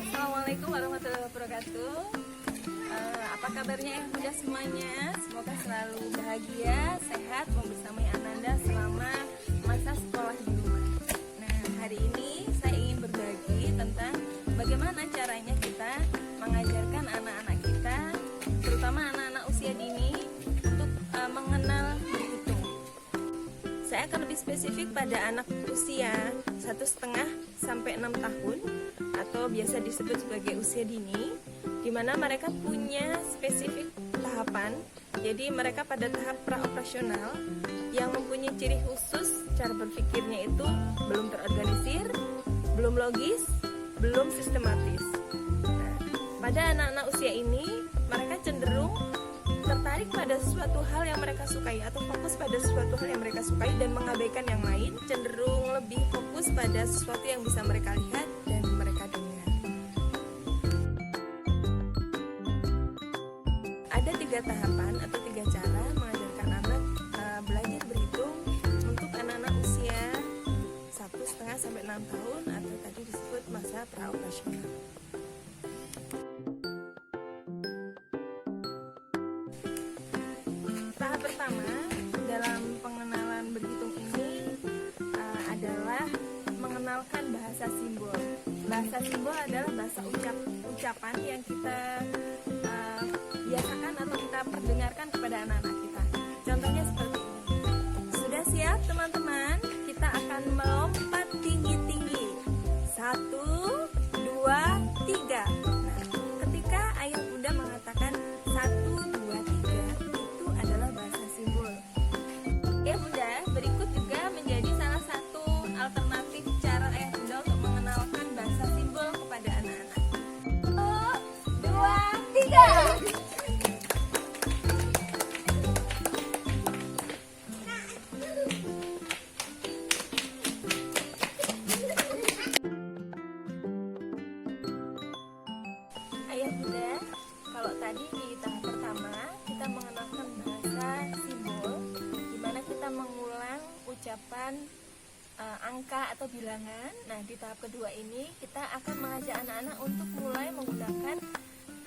Assalamualaikum warahmatullahi wabarakatuh. Apa kabarnya yang muda semuanya? Semoga selalu bahagia, sehat, membersamai Ananda selama masa sekolah di rumah. Nah, hari ini saya ingin berbagi tentang bagaimana caranya kita mengajarkan anak-anak kita, terutama anak-anak usia dini, untuk mengenal berhitung. Saya akan lebih spesifik pada anak usia 1,5 sampai 6 tahun atau biasa disebut sebagai usia dini, di mana mereka punya spesifik tahapan. Jadi mereka pada tahap praoperasional yang mempunyai ciri khusus, cara berpikirnya itu belum terorganisir, belum logis, belum sistematis. Nah, pada anak-anak usia ini mereka cenderung tertarik pada sesuatu hal yang mereka sukai atau fokus pada sesuatu hal yang mereka sukai dan mengabaikan yang lain, cenderung lebih fokus pada sesuatu yang bisa mereka lihat dan mereka dengar. Ada 3 tahapan atau 3 cara mengajarkan anak belajar berhitung untuk anak-anak usia 1,5 sampai 6 tahun atau tadi disebut masa praoperasional. Tahap pertama dalam pengenalan berhitung ini adalah mengenalkan bahasa simbol. Bahasa simbol adalah bahasa ucapan yang kita biasakan atau kita perdengarkan kepada anak-anak kita. Contohnya seperti ini. Sudah siap teman-teman? Kita akan melompat tinggi-tinggi. 1, 2, 3. Nah, ketika ayah bunda mengatakan 1, 2, 3, itu adalah bahasa simbol. Ya bunda, berikut juga menjadi salah satu alternatif cara ayah bunda untuk mengenalkan bahasa simbol kepada anak-anak. 1, 2, 3. Ayah bunda, kalau tadi di tahap pertama kita mengenalkan bahasa simbol, di mana kita mengulang ucapan angka atau bilangan. Nah, di tahap kedua ini kita akan mengajak anak-anak untuk mulai menggunakan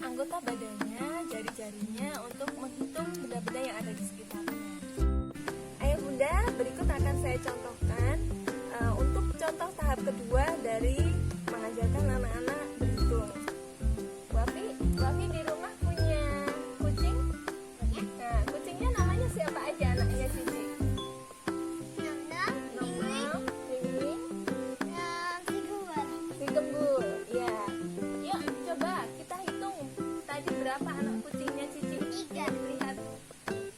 anggota badannya, jari-jarinya untuk menghitung benda-benda yang ada di sekitarnya. Ayah bunda, berikut akan saya contohkan untuk contoh tahap kedua dari mengajarkan anak-anak berhitung. Wafi di rumah punya kucing? Nah, kucingnya namanya siapa aja anaknya Cici? Nom-nom, Mimi, si Gembul. Ya. Yuk coba kita hitung. Tadi berapa anak kucingnya Cici? 3. Lihat.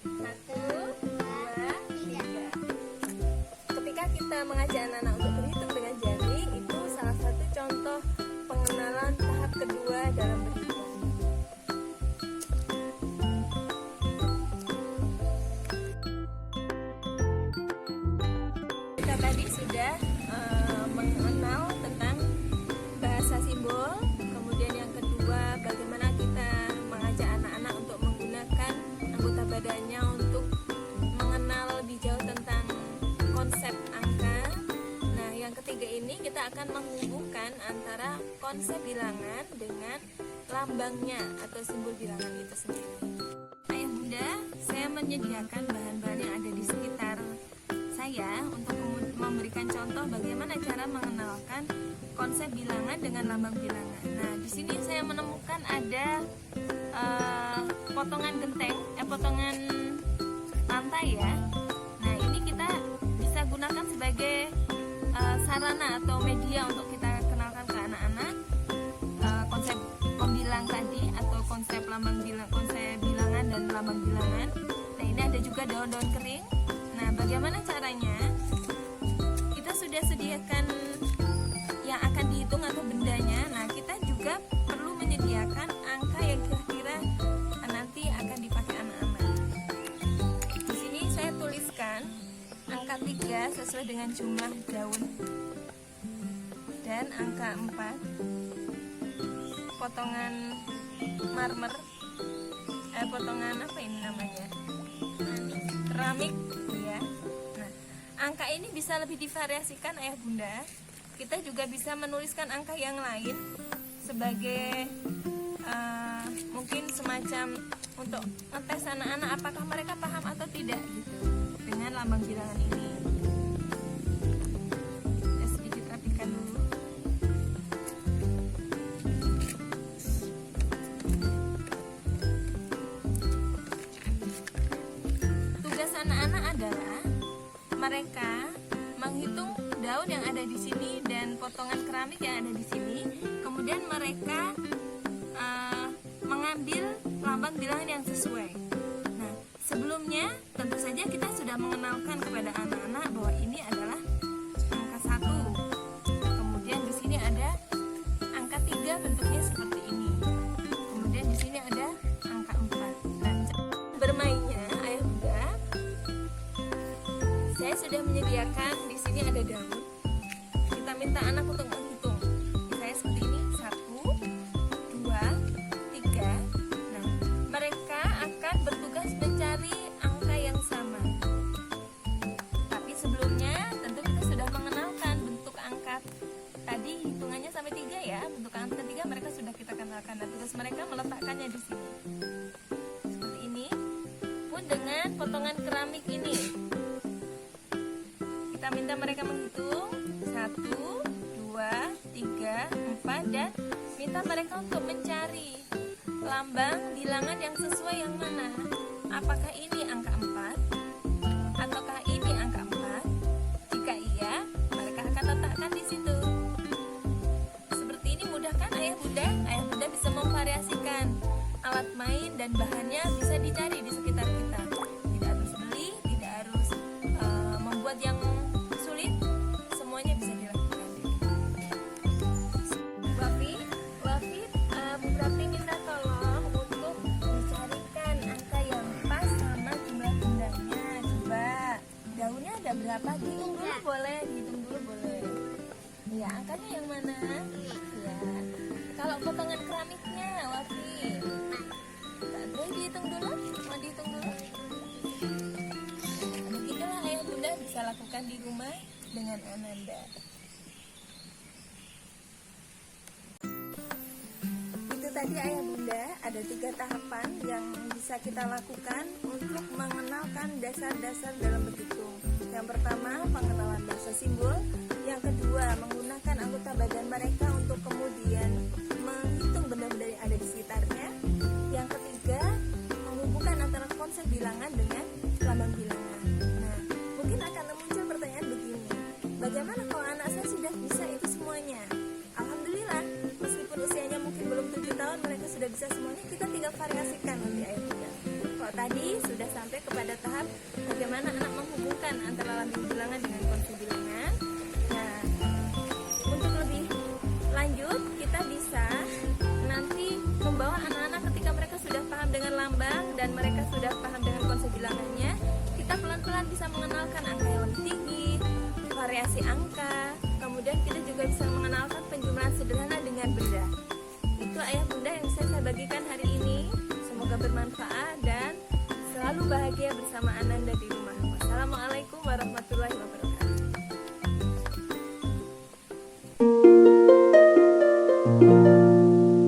1, 2, 3. Ketika kita mengajak anak-anak untuk berhitung dengan jari, itu salah satu contoh pengenalan tahap kedua dalam berhitung. Kita tadi sudah mengenal tentang bahasa simbol, kemudian yang kedua bagaimana kita mengajak anak-anak untuk menggunakan anggota badannya untuk mengenal lebih jauh tentang konsep angka. Nah, yang ketiga ini kita akan menghubungkan antara konsep bilangan dengan lambangnya atau simbol bilangan itu sendiri. Ayah bunda, saya menyediakan bahan-bahan yang ada di sekitar saya untuk memberikan contoh bagaimana cara mengenalkan konsep bilangan dengan lambang bilangan. Nah, di sini saya menemukan ada potongan genteng, potongan lantai ya. Nah, ini kita bisa gunakan sebagai sarana atau media untuk kita kenalkan ke anak-anak konsep pembilang tadi atau konsep bilangan dan lambang bilangan. Nah, ini ada juga daun-daun kering. Nah, bagaimana caranya? Kita sudah sediakan yang akan dihitung atau bendanya. Nah, kita juga perlu menyediakan angka yang kira-kira nanti akan dipakai anak-anak. Di sini saya tuliskan angka 3 sesuai dengan jumlah daun dan angka 4 potongan marmer, potongan apa ini namanya? Keramik ya. Nah, angka ini bisa lebih divariasikan ayah bunda. Kita juga bisa menuliskan angka yang lain sebagai mungkin semacam untuk ngetes anak-anak apakah mereka paham atau tidak gitu dengan lambang bilangan ini. Saya sedikit rapikan dulu. Tugas anak-anak adalah mereka menghitung daun yang ada di sini dan potongan keramik yang ada di sini. Kemudian mereka mengambil lambang bilangan yang sesuai. Nah, sebelumnya tentu saja kita sudah mengenalkan kepada anak-anak bahwa ini adalah angka 1. Kemudian di sini ada angka 3 bentuknya seperti ini. Kemudian di sini ada angka 4. Nah, bermainnya ayah bunda, saya sudah menyediakan di sini ada daun. Kita minta anak untuk menghitung. Misalnya seperti ini, 1, 2, 3. Nah, mereka akan bertugas mencari angka yang sama. Tapi sebelumnya tentu kita sudah mengenalkan bentuk angka tadi, hitungannya sampai 3 ya. Bentuk angka 3 mereka sudah kita kenalkan, dan tugas mereka meletakkannya di sini. Seperti ini. Pun dengan potongan keramik ini. Kita minta mereka menghitung 1, 2, 3, 4 dan minta mereka untuk mencari lambang bilangan yang sesuai yang mana. Apakah ini angka 4 ataukah ini angka 4? Jika iya, mereka akan letakkan di situ. Seperti ini mudah kan ayah bunda? Ayah bunda bisa memvariasikan alat main dan bahannya bisa dicari di sekitar kita. Tidak harus beli, tidak harus membuat yang sulit, semuanya bisa dilakukan. Wafi, Bu Prati minta tolong untuk dicarikan angka yang pas sama jumlah bundanya. Coba daunnya ada berapa? Dihitung dulu boleh, Ya, angkanya yang mana? Ya. Kalau potongan keramiknya, Wafi, boleh dihitung dulu? Mau dihitung dulu? Begitulah ayah bunda bisa lakukan di rumah dengan Ananda. Itu tadi ayah bunda, ada 3 tahapan yang bisa kita lakukan untuk mengenalkan dasar-dasar dalam berhitung. Yang pertama, pengenalan bahasa simbol. Yang kedua, menggunakan anggota badan mereka untuk kemudian menghitung benda-benda yang ada di sekitarnya. Yang ketiga, menghubungkan antara konsep bilangan dengan lambang bilangan. Nah, mungkin akan muncul pertanyaan begini, bagaimana kalau anak saya sudah bisa itu semuanya? Alhamdulillah, meskipun usianya mungkin belum 7 tahun, mereka sudah bisa semuanya. Kita tinggal variasikan nanti ayat juga. Kalau tadi sudah sampai kepada tahap bagaimana anak menghubungkan antara lambang bilangan dengan konsep bilangan. Nah, untuk lebih lanjut, kita bisa nanti membawa anak-anak ketika mereka sudah paham dengan lambang dan mereka sudah paham dengan konsep bilangannya, kita pelan-pelan bisa mengenalkan angka yang lebih tinggi, variasi angka, kemudian kita juga bisa mengenalkan penjumlahan sederhana dengan benda. Itu ayah bunda yang bisa saya bagikan hari ini. Semoga bermanfaat dan selalu bahagia bersama Ananda di